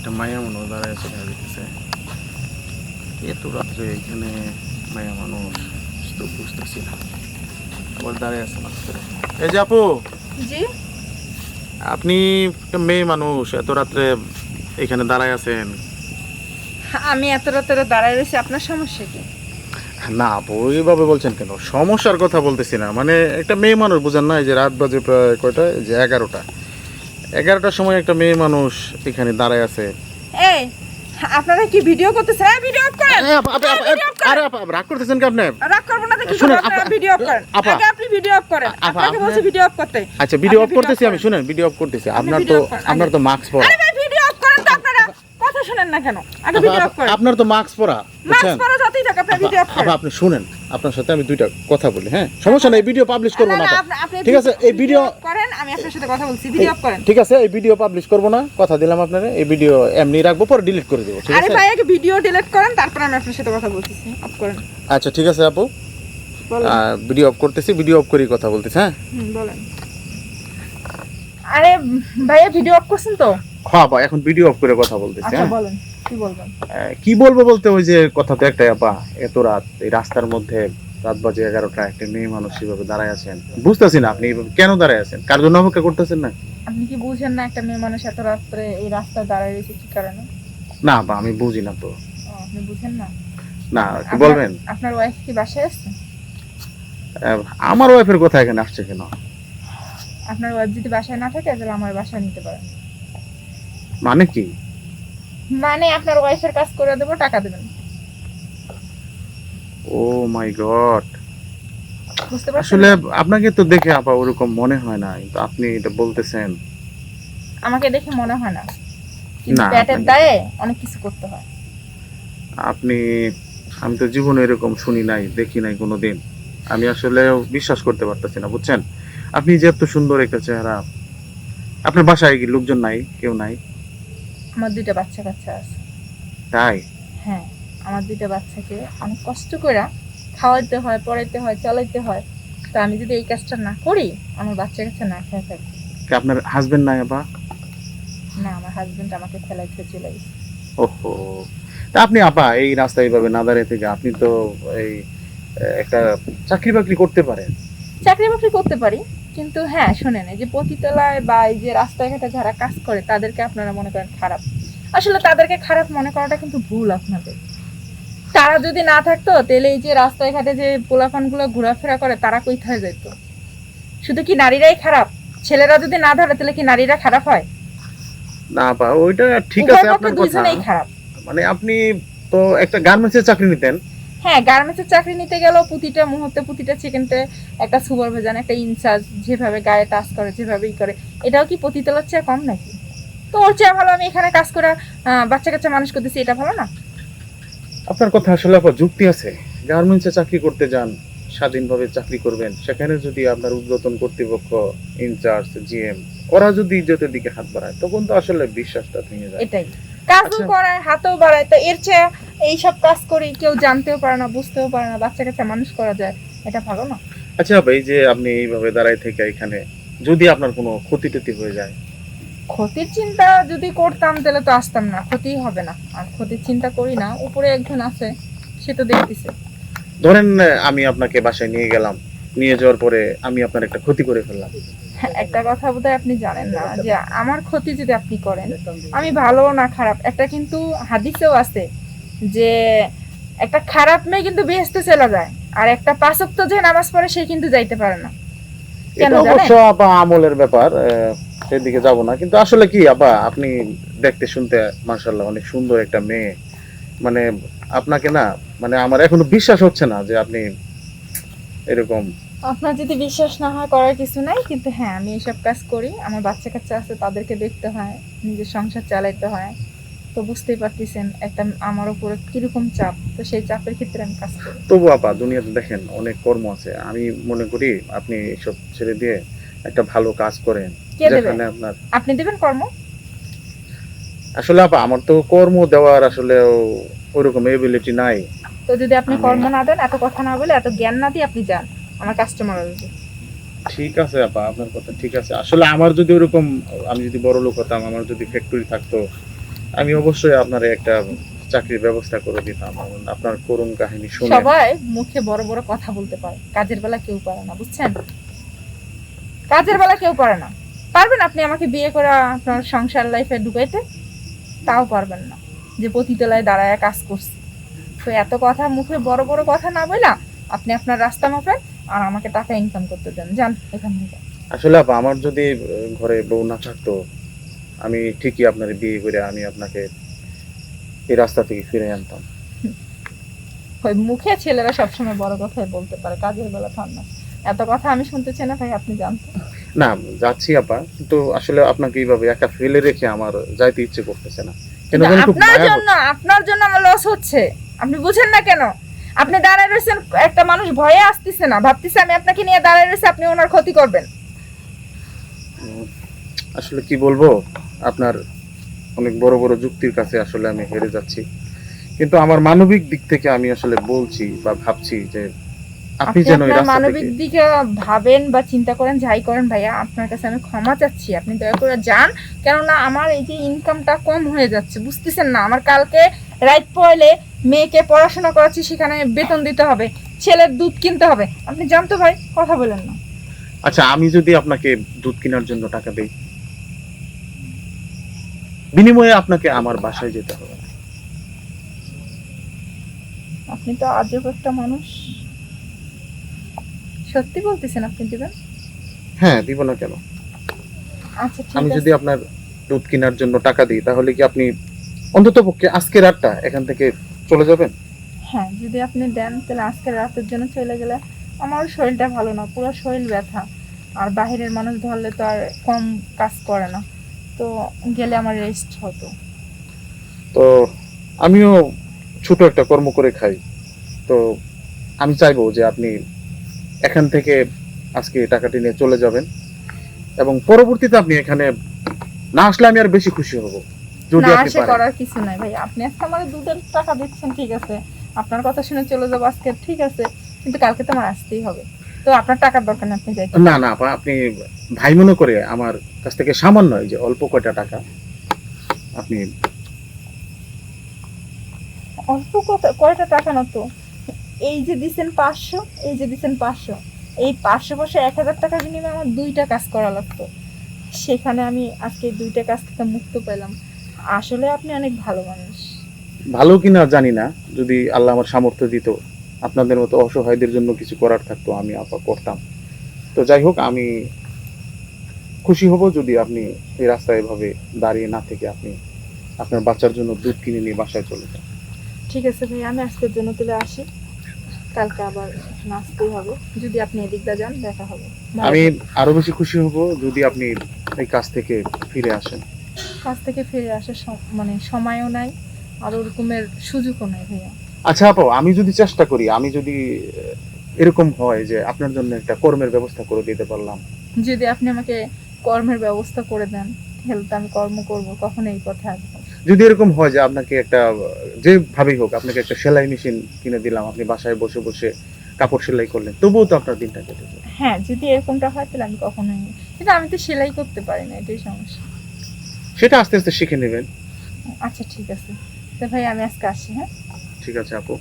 একটা মায়া মানুষ দাঁড়ায় চলে যেতেছে। এত রাত্রে এখানে মায়া মানুষ তো বুঝতেছি না, আবার দাঁড়ায় আছে মাছ করে। এই যে আপু, জি, আপনি একটা মেয়ে মানুষ, এত রাত্রে এখানে দাঁড়ায় আছেন? আমি এত রাতে দাঁড়ায় রয়েছি, আপনার সমস্যা কি? না আপু, ওইভাবে বলছেন কেন? সমস্যার কথা বলতেছি না, মানে একটা মেয়ে মানুষ বুঝেন না, এই যে রাত বাজে প্রায় কয়টা, এই যে 11টার সময় একটা মেয়ে মানুষ এখানে দাঁড়ায় আছে। এই, আপনারা কি ভিডিও করতেছেন? ভিডিও অফ করেন। আরে আপা, রাগ করতেছেন কি আপনি? রাগ করব না তো কি শুনুন, করব? আপনারা ভিডিও অফ করেন। আপা, আগে আপনি ভিডিও অফ করেন। আপা, আপনাকে বলছি ভিডিও অফ করতে। আচ্ছা ভিডিও অফ আপনি করতেছি আমি, করেন। শুনেন ভিডিও অফ করতেছি। আপনি আপনার ভিডিও তো অফ করেন, আপনার তো মাস্ক পরা। আরে ভাই ভিডিও অফ করেন তো আপনারা। কথা শুনেন না কেন? আগে ভিডিও অফ করেন। আপনার তো মাস্ক পরা, মাস্ক বুঝছেন? পরা যতই থাক, আপনি ভিডিও অফ করেন। আপা আপনি শুনেন, আপনার সাথে আমি দুইটা কথা বলি, হ্যাঁ? সমস্যা নেই, ভিডিও পাবলিশ করব না আপা। আপনি ঠিক আছে, এই ভিডিও অফ করেন, আমি আপনার সাথে কথা বলছি। ভিডিও অফ করেন। ঠিক আছে, এই ভিডিও পাবলিশ করব না, কথা দিলাম আপনারে। এই ভিডিও এমনি রাখবো, পরে ডিলিট করে দেব, ঠিক আরে আছে? ভাই আগে ভিডিও ডিলিট করেন, তারপর আমি আপনার সাথে কথা বলতেছি। অফ করেন। আচ্ছা ঠিক আছে আপু, বলেন। ভিডিও অফ করতেছি, ভিডিও অফ করেই কথা বলতেছি, হ্যাঁ? বলেন। আরে ভাইয়া ভিডিও অফ করছেন তো? হ্যাঁ আপা, এখন ভিডিও অফ করে কথা বলতেছি, আচ্ছা হ্যাঁ? বলেন, কি বলবেন? কি বলবো বলতে, ওই যে কথা তো একটাই আপা, এত রাত এই রাস্তার মধ্যে, রাত বাজে 11টা, একটা মেয়ে মানুষ এভাবে দাঁড়ায় আছেন, বুঝতেছি না আপনি এভাবে কেন দাঁড়ায় আছেন, কার জন্য অপেক্ষা করতেছেন? না আপনি কি বুঝেন না একটা মেয়ে মানুষ এত রাত্রে এই রাস্তায় দাঁড়ায় রয়েছে কি কারণে? না আপা, আমি বুঝি না তো। আপনি বুঝেন না? না একটু বলবেন? আপনার ওয়াইফ কি বাসায় আছে? আমার ওয়াইফের কথা এখানে আসছে কেন? আপনার ওয়াইফ যদি বাসায় না থাকে তাহলে আমার বাসায় নিতে পারেন। মানে কি? মানে আপনার ওয়াইফের কাজ করে দেবো, টাকা দেবেন। ও মাই গড, বুঝতে পারছেন? আসলে আপনাকে তো দেখে আপা ওরকম মনে হয় না, কিন্তু আপনি এটা বলতেছেন। আমাকে দেখে মনে হয় না, কিন্তু না, পেটের আপনাকে- দায়ে অনেক কিছু করতে হয়। আপনি, আমি তো জীবনে এরকম শুনি নাই, দেখি নাই কোনোদিন। আমি আসলে বিশ্বাস করতে পারতেছি না, বুঝছেন? আপনি যে এত সুন্দর একটা চেহারা, আপনার বাসায় কি লোকজন নাই, কেউ নাই? আমার দুইটা বাচ্চা কাচ্চা আছে। তাই? হ্যাঁ, আমার দুইটা বাচ্চাকে অনেক কষ্ট করে খাওয়াইতে হয়, পড়াইতে হয়, চালাইতে হয়। তো আমি যদি এই কাজটা না করি, আমার বাচ্চা কাচ্চা না খেয়ে থাকবে। কি আপনার হাজবেন্ড নাই আপা? না, আমার হাজবেন্ড আমাকে ফেলাই দিয়ে চলে গেছে। ওহো, তা আপনি আপা এই রাস্তায় এইভাবে না দাঁড়িয়ে থেকে আপনি তো এই একটা চাকরি বাকরি করতে পারেন। চাকরি বাকরি করতে পারি, কিন্তু হ্যাঁ শোনেন, এই যে পতিতলায় বা এই যে রাস্তাঘাটে যারা কাজ করে তাদেরকে আপনারা মনে করেন খারাপ। আসলে তাদেরকে খারাপ মনে করাটা কিন্তু ভুল আপনাদের। তারা যদি না থাকতো তাহলে এই যে রাস্তায় ঘাটে যে পোলাপান গুলো ঘোরাফেরা করে তারা কোথায় যেত? শুধু কি নারীরাই খারাপ? ছেলেরা যদি না ধরে তাহলে কি নারীরা খারাপ হয়? না আপা, ওইটা ঠিক উভয় আছে পক্ষে আপনার কথা, দুইজনেই খারাপ। মানে আপনি তো একটা গার্মেন্টসের চাকরি নিতেন। হ্যাঁ, গার্মেন্টসের চাকরি নিতে গেলেও প্রতিটা মুহূর্তে প্রতিটা সেকেন্ডে একটা সুপারভাইজার, একটা ইনচার্জ যেভাবে গায়ে টাচ করে, যেভাবেই করে, এটাও কি পতিতলার চেয়ে কম নাকি? তো ওর চেয়ে ভালো আমি এখানে কাজ করে বাচ্চা কাচ্চা মানুষ করতেছি, এটা ভালো না? আপনার কথা আসলে আপা যুক্তি আছে। গার্মেন্টসে চাকরি করতে যান, স্বাধীনভাবে চাকরি করবেন, সেখানে যদি আপনার ঊর্ধ্বতন কর্তৃপক্ষ, ইনচার্জ, জিএম, ওরা যদি ইজ্জতের দিকে হাত বাড়ায়, তখন তো আসলে বিশ্বাসটা ভেঙে যায়। এটাই, কাজও আচ্ছা। করায়, হাতও বাড়ায়, তো এর চেয়ে এইসব কাজ করি কেউ জানতেও পারে না, বুঝতেও পারে না, বাচ্চা কাচ্চা মানুষ করা যায়, এটা ভালো না? আচ্ছা আপা, এই যে আপনি এইভাবে দাঁড়ায় থেকে এখানে, যদি আপনার কোনো ক্ষতি টতি হয়ে যায়? ক্ষতির চিন্তা যদি করতাম তাহলে তো আসতাম না, ক্ষতি হবে না। আর ক্ষতির চিন্তা করি না, উপরে একজন আছে, সে তো দেখতেছে। ধরেন আমি আপনাকে বাসায় নিয়ে গেলাম, নিয়ে যাওয়ার পরে আমি আপনার একটা ক্ষতি করে ফেললাম। একটা কথা বোধহয় আপনি জানেন না, যে আমার ক্ষতি যদি আপনি করেন, আমি ভালো না খারাপ, একটা কিন্তু হাদিসেও আছে যে একটা খারাপ মেয়ে কিন্তু বেহেশতে চলে যায়, আর একটা পাঁচ ওয়াক্ত যে নামাজ পড়ে সে কিন্তু যাইতে পারে না। কেন এটা জানেন? অবশ্য আপা আমলের ব্যাপার, সেদিকে যাব না, কিন্তু আসলে কি আপা, আপনি দেখতে শুনতে মাশাআল্লাহ অনেক সুন্দর একটা মেয়ে, মানে আপনাকে না, মানে আমার এখনো বিশ্বাস হচ্ছে না যে আপনি এরকম। আপনার যদি বিশ্বাস না হয় করার কিছু নাই, কিন্তু হ্যাঁ আমি এইসব কাজ করি, আমার বাচ্চা কাচ্চা আছে, তাদেরকে দেখতে হয়, নিজের সংসার চালাইতে হয়। তো বুঝতেই পারতেছেন একটা আমার উপরে কিরকম চাপ, তো সেই চাপের ক্ষেত্রে আমি কাজ করি। তবু আপা দুনিয়াতে দেখেন অনেক কর্ম আছে, আমি মনে করি আপনি এসব ছেড়ে দিয়ে একটা ভালো কাজ করেন, কে দেবে? যেখানে আপনার, আপনি দেবেন কর্ম? আসলে আপা আমার তো কর্ম দেওয়ার আসলে ওইরকম এবিলিটি নাই। তো যদি আপনি কর্ম না দেন, এত কথা না বলে, এত জ্ঞান না দিয়ে আপনি যান, আমার কাস্টমার আসবে। ঠিক আছে আপা, আপনার কথা ঠিক আছে, আসলে আমার যদি ওরকম, আমি যদি বড় লোক হতাম, আমার যদি ফ্যাক্টরি থাকতো, আমি অবশ্যই আপনার একটা চাকরির ব্যবস্থা করে দিতাম। আপনার করুণ কাহিনী শুনে সবাই মুখে বড় বড় কথা বলতে পারে, কাজের বেলা কেউ পারে না, বুঝছেন? কাজের বেলা কেউ পারে না। পারবেন আপনি আমাকে বিয়ে করে আপনার সংসার লাইফে ঢুকাইতে? তাও পারবেন না, যে পতিতলায় দাঁড়ায় কাজ করছি। তো এত কথা মুখে বড় বড় কথা না বইলা আপনি আপনার রাস্তা মাপেন আর আমাকে টাকা ইনকাম করতে দেন, যান এখান থেকে। আসলে আপা আমার যদি ঘরে বউ না থাকতো, আমি ঠিকই আপনার বিয়ে করে আমি আপনাকে এই রাস্তা থেকে ফিরে আনতাম। ওই মুখে ছেলেরা সবসময় বড় কথাই বলতে পারে, কাজের বেলা থান না। এত কথা আমি শুনতে চাই না ভাই, আপনি জানতেন। না যাচ্ছি আপা, কিন্তু আসলে আপনাকে এইভাবে একা ফেলে রেখে আমার যাইতে ইচ্ছে করতেছে না। কেন জানি খুব আপনার মায়া জন্য আপনার জন্য আমার লস হচ্ছে, আপনি বুঝেন না কেন? আপনি দাঁড়ায় রয়েছেন, একটা মানুষ ভয়ে আসতেছে না, ভাবতেছে আমি আপনাকে নিয়ে দাঁড়ায় রয়েছে, আপনি ওনার ক্ষতি করবেন। উম, আসলে কি বলবো, আপনার অনেক বড় বড় যুক্তির কাছে আসলে আমি হেরে যাচ্ছি। কিন্তু আমার মানবিক দিক থেকে আমি আসলে বলছি বা ভাবছি যে আপনি আপনি যেন এই আপনার রাস্তা মানবিক থেকে দিকে ভাবেন বা চিন্তা করেন, যাই করেন ভাইয়া, আপনার কাছে আমি ক্ষমা চাচ্ছি, আপনি দয়া করে যান। কেননা আমার এই যে ইনকামটা কম হয়ে যাচ্ছে, বুঝতেছেন না? আমার কালকে রাইট পয়লে মেয়েকে পড়াশোনা করাচ্ছি, সেখানে বেতন দিতে হবে, ছেলের দুধ কিনতে হবে। আপনি যান তো ভাই, কথা বলেন না। আচ্ছা আমি যদি আপনাকে দুধ কেনার জন্য টাকা দেই, বিনিময়ে আপনাকে আমার বাসায় যেতে হবে না। আপনি তো আজব একটা মানুষ। সত্যি বলতেছেন আপনি দিবেন? হ্যাঁ দিব না কেন? আচ্ছা ঠিক আমি আছে। যদি আপনার দুধ কেনার জন্য টাকা দিই, তাহলে কি আপনি অন্তত পক্ষে আজকে রাতটা এখান থেকে চলে যাবেন? হ্যাঁ, যদি আপনি দেন তাহলে আজকে রাতের জন্য চলে গেলে, আমার শরীরটা ভালো না, পুরো শরীর ব্যথা। আর বাইরের মানুষ ধরলে তো আর কম কাজ করে না, তো গেলে আমার রেস্ট হতো। তো আমিও ছোট একটা কর্ম করে খাই, তো আমি চাইবো যে আপনি এখান থেকে আজকে টাকাটি নিয়ে চলে যাবেন, এবং পরবর্তীতে আপনি এখানে না আসলে আমি আর বেশি খুশি হব যদি না আপনি আসে পারেন। করার কিছু নাই ভাই, আপনি আজকে আমার দুধের টাকা দিচ্ছেন, ঠিক আছে, আপনার কথা শুনে চলে যাবো আজকে, ঠিক আছে, কিন্তু কালকে তো আমার আসতেই হবে। তো আপনার টাকার দরকার নেই, আপনি যাইতে না না আপা, আপনি ভাই মনে করে আমার কাছ থেকে সামান্য এই যে অল্প কয়টা টাকা আপনি। অল্প কয়টা টাকা না তো, এই যে দিছেন 500, এই যে দিছেন 500, এই 500 1000 টাকার বিনিময়ে আমার 2টা কাজ করা লাগতো, সেখানে আমি আজকে 2টা কাজ থেকে মুক্ত পেলাম। আসলে আপনি অনেক ভালো মানুষ। ভালো কিনা জানি না, যদি আল্লাহ আমার সামর্থ্য দিত, আপনাদের মতো অসহায়দের জন্য কিছু করার থাকতো, আমি আপা করতাম। তো যাই হোক, আমি খুশি হব যদি আপনি এই রাস্তায় এভাবে দাঁড়িয়ে না থেকে আপনি আপনার বাচ্চার জন্য দুধ কিনে নিয়ে বাসায় চলে যান। ঠিক আছে ভাই, আমি আজকের জন্য তাহলে আসি, কালকে আবার নাচতেই হবে, যদি আপনি এদিকটা যান দেখা হবে। ভালো আমি থাকবেন। আরো বেশি খুশি হব যদি আপনি এই কাজ থেকে ফিরে আসেন। কাজ থেকে ফিরে আসার মানে সময়ও নাই, আর ওরকমের সুযোগও নাই ভাইয়া। আচ্ছা আপু, আমি যদি চেষ্টা করি, আমি যদি এরকম হয় যে আপনার জন্য একটা কর্মের ব্যবস্থা করে দিতে পারলাম, যদি আপনি আমাকে কর্মের ব্যবস্থা করে দেন তাহলে তো আমি কর্ম করবো, কখন এই পথে আসবো। যদি এরকম হয় যে আপনাকে একটা, যেভাবেই হোক আপনাকে একটা সেলাই মেশিন কিনে দিলাম, আপনি বাসায় বসে বসে কাপড় সেলাই করলেন, তবুও তো আপনার দিনটা কেটে যাবে। হ্যাঁ, যদি এরকমটা হয় তাহলে আমি কখনোই, কিন্তু আমি তো সেলাই করতে পারি না, এটাই সমস্যা। সেটা আস্তে আস্তে শিখে নেবেন। আচ্ছা ঠিক আছে, তো ভাই আমি আজকে আসি, হ্যাঁ। ঠিক আছে আপু।